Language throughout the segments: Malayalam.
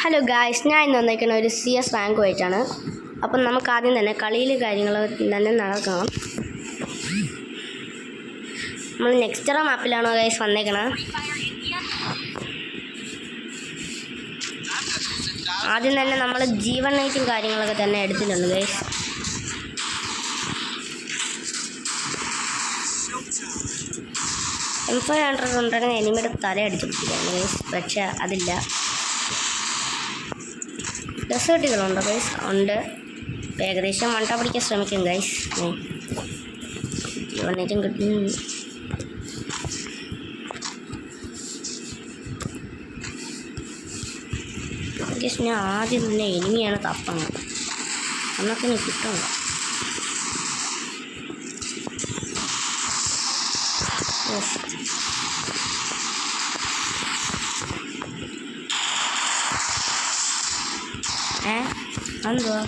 ഹലോ ഗായ്സ്, ഞാൻ ഇന്ന് വന്നേക്കുന്ന ഒരു CS റാങ്കുമായിട്ടാണ്. അപ്പം നമുക്ക് ആദ്യം തന്നെ കളിയിൽ കാര്യങ്ങൾ തന്നെ നടക്കണം. നമ്മൾ നെക്സ്റ്ററ മാപ്പിലാണോ ഗായ്സ് വന്നേക്കണത്? ആദ്യം തന്നെ നമ്മൾ ജീവൻ നൈറ്റും കാര്യങ്ങളൊക്കെ തന്നെ എടുത്തിട്ടുണ്ട് ഗായ്സ്. M500 ഉണ്ടെങ്കിൽ എനിമിയുടെ തല അടിച്ചിരിക്കുകയാണ് ഗൈസ്, പക്ഷേ അതില്ല. ഡെസേർട്ടുകളുണ്ടോ ഗൈസ്? ഉണ്ട്. ഏകദേശം വണ്ട പിടിക്കാൻ ശ്രമിക്കും ഗൈസ്. ജീവനേറ്റം കിട്ടും. ഗൈസ്, ഞാൻ ആദ്യം തന്നെ എനിമിയാണ് തപ്പുന്നത്, എന്നൊക്കെ എനിക്ക് കിട്ടണം. എന്തുവാ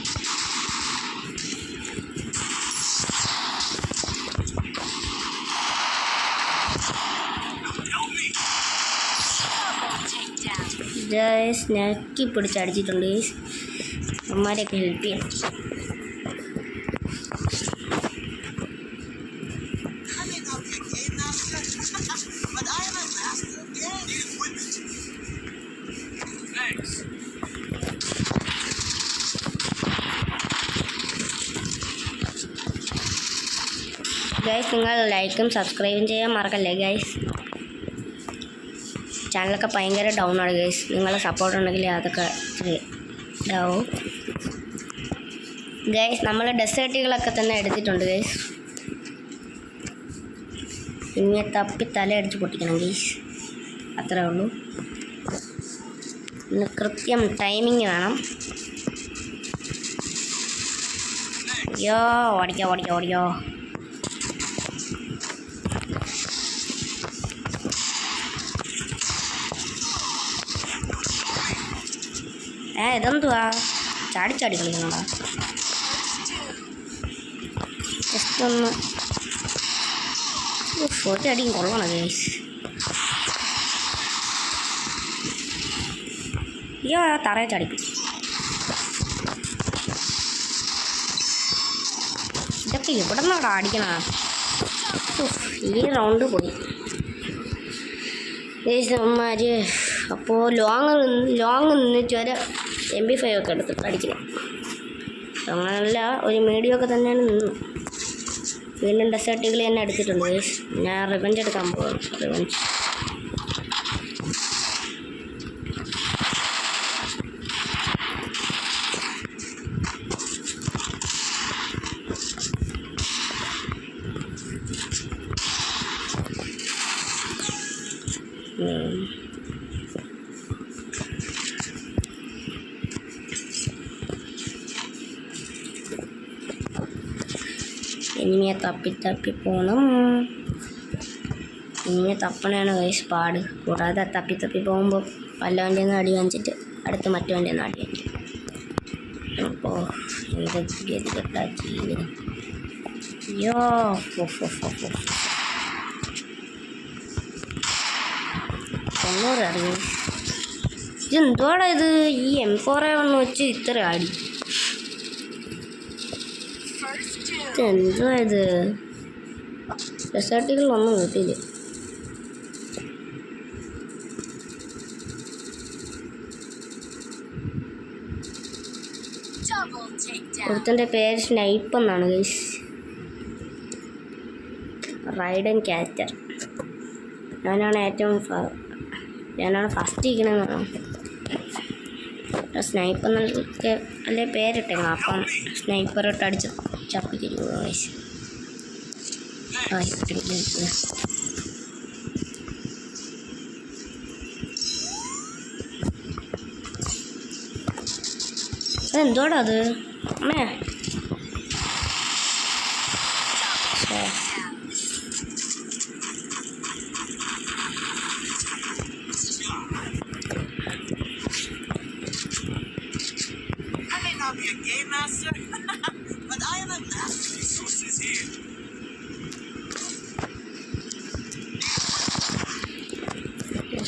ഗൈസ്? ഞെക്കി പിടിച്ചടിച്ചിട്ടുണ്ട് ഗൈസ്. അമ്മമാരെയൊക്കെ ഹെൽപ്പ് ചെയ്യണം. ഗൈസ്, നിങ്ങൾ ലൈക്കും സബ്സ്ക്രൈബും ചെയ്യാൻ മറക്കല്ലേ ഗൈസ്. ചാനലൊക്കെ ഭയങ്കര ഡൗൺ ആണ് ഗൈസ്. നിങ്ങളെ സപ്പോർട്ട് ഉണ്ടെങ്കിൽ അതൊക്കെ ഇതാവും ഗൈസ്. നമ്മൾ ഡെസേർട്ടുകളൊക്കെ തന്നെ എടുത്തിട്ടുണ്ട് ഗൈസ്. ഇനി തപ്പി തല അടിച്ച് പൊട്ടിക്കണം ഗൈസ്, അത്രേ ഉള്ളൂ. ഇന്ന് കൃത്യം ടൈമിങ് വേണം. അയ്യോ, ഓടിക്കോ ഓടിക്കോ ഓടിക്കോ. ഇതെന്തുവാ ചാടിച്ചാടി കളിക്കണോ? ജസ്റ്റ് ഒന്ന് ഒറ്റയടിയും കൊള്ളണം ഗൈസ്. അയ്യോ, തറയെ ചാടിക്കും. ഇതൊക്കെ ഇവിടെ നിന്നവിടെ അടിക്കണ. ഈ റൗണ്ട് പോയി ഗൈസ്മാര്. അപ്പോൾ ലോങ് നിന്നിട്ട് വരെ MP5 ഒക്കെ എടുത്തിട്ട് അടിക്കണം. അങ്ങനെയല്ല, ഒരു മീഡിയം ഒക്കെ തന്നെയാണ് നിന്നു. വീണ്ടും ഡെസേർട്ടുകൾ തന്നെ എടുത്തിട്ടുണ്ട് ഗൈസ്. ഞാൻ റിവെഞ്ച് എടുക്കാൻ പോകും. റിവെഞ്ച് ഇനിയെ തപ്പി പോകണം. ഇനിയെ തപ്പണയാണ് ഗൈസ് പാട്. കൂടാതെ തപ്പി പോകുമ്പോൾ വല്ലവൻ്റെ നിന്ന് അടി വാങ്ങിച്ചിട്ട് അടുത്ത് മറ്റവൻ്റെ നിന്ന് അടി വാങ്ങിക്കും. അപ്പോൾ ഗതികെട്ടാ ചെയ്യുന്നത്. അയ്യോ, തൊണ്ണൂറ് അറിയും. ഇതെന്തോടാ ഇത്? ഈ M4 വെച്ച് ഇത്ര അടി. എന്തോ ഇത്? ഡെസേർട്ടുകളൊന്നും കിട്ടിയില്ല. ഒരുത്തൻ്റെ പേര് സ്നൈപ്പ് എന്നാണ് ഗൈസ്. Ridden catcher. ഞാനാണ് ഫസ്റ്റ് ഇരിക്കണമെന്നാണ്. സ്നൈപ്പ് എന്നൊക്കെ അല്ലേ പേരിട്ടേക്കണം. അപ്പം സ്നൈപ്പർ ഇട്ട് അടിച്ച് ചപ്പിച്ചിരിക്കും ഗൈസ്. അതെന്തോടാ അത്? അമ്മേ,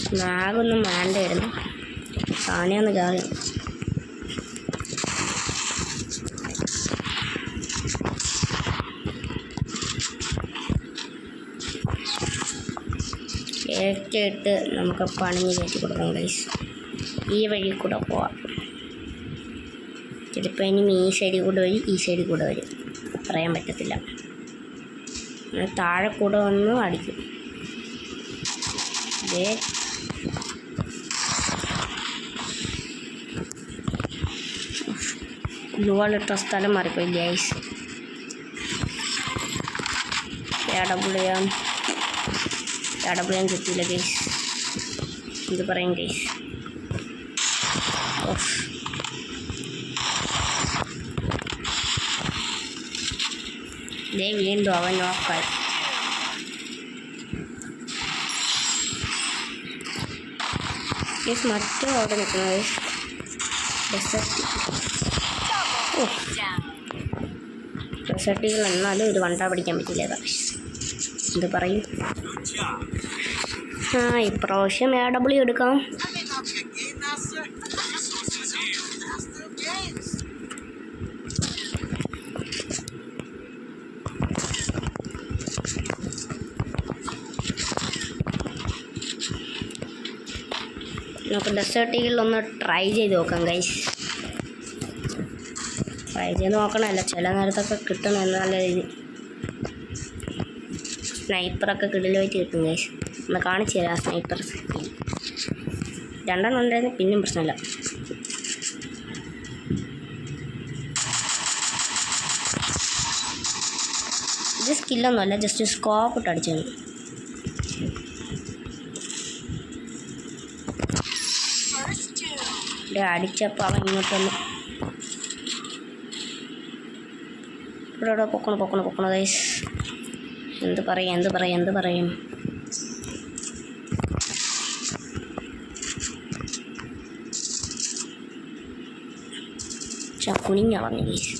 സ്നാഗൊന്നും വേണ്ടായിരുന്നു. ആനയൊന്ന് കയറി. ഏറ്റയിട്ട് നമുക്ക് പണിഞ്ഞ് കയറ്റി കൊടുക്കാം ഗൈസ്. ഈ വഴി കൂടെ പോവാം. ചിലപ്പോൾ ഇനി ഈ സൈഡിൽ കൂടെ വരും, ഈ സൈഡിൽ കൂടെ വരും, പറയാൻ പറ്റത്തില്ല. താഴെ കൂടെ വന്ന് അടിക്കും. ഇതേ ഗ്ലൂവാളിട്ട സ്ഥലം മാറിപ്പോയി ഗൈസ്. എടപുളിയാൻ കിട്ടിയില്ല ഗൈസ്. എന്ത് പറയും ഗൈസ്. ഇതേ വീണ്ടും അവൻ നോക്കായി. ഗൈസ് മറ്റേ അവിടെ നിൽക്കുന്നത് ഡെസർട്ടികൾ എന്നാലും ഒരു വണ്ട പിടിക്കാൻ പറ്റില്ല. എന്ത് പറയും. ഇപ്രാവശ്യം AW എടുക്കാം. നമുക്ക് ഡെസേർട്ടികളൊന്ന് ട്രൈ ചെയ്ത് നോക്കാം ഗൈസ്. ട്രൈ ചെയ്ത് നോക്കണമല്ല, ചില നേരത്തൊക്കെ കിട്ടണം. നല്ല രീതി സ്നൈപ്പറൊക്കെ കിടിലായിട്ട് കിട്ടും ഗൈസ്. ഒന്ന് കാണിച്ചു തരാം. സ്നൈപ്പർ 2 ഉണ്ടായിരുന്നു, പിന്നെയും പ്രശ്നമില്ല. ഇത് സ്കില്ലൊന്നുമല്ല, ജസ്റ്റ് സ്കോപ്പ് ഇട്ട് അടിച്ചാൽ മതി. അടിച്ചപ്പോൾ അവൻ ഇങ്ങോട്ട് വന്നു. ഇവിടെ പൊക്കണ ഗൈസ്. എന്ത് പറയും. കുനിഞ്ഞളഞ്ഞു ഗൈസ്.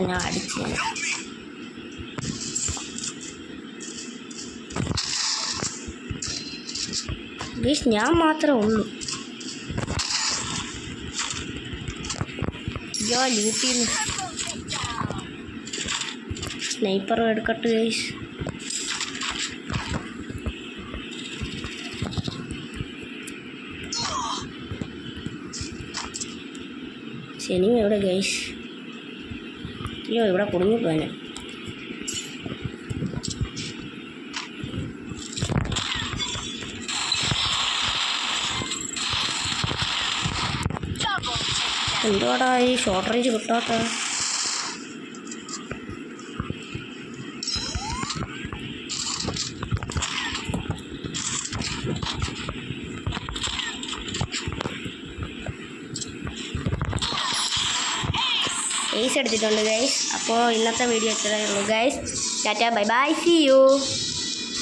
ഞാൻ അടിച്ചു ഗൈസ്. ഞാൻ മാത്രമേ ഉള്ളൂ. ലൂട്ടിന്ന് സ്നൈപ്പർ എടുക്കട്ടെ ഗൈസ്. ശനി എവിടെ ഗൈസ്? അയ്യോ, ഇവിടെ കുടുങ്ങിപ്പോനെ. എന്തുവാടാ ഈ ഷോർട്ട് റേഞ്ച് കിട്ടാത്ത? ഏസ് എടുത്തിട്ടുണ്ട് ഗൈസ്. അപ്പോൾ ഇന്നത്തെ വീഡിയോ ഇത്രയേ ഉള്ളൂ guys. Tata, bye bye, see U.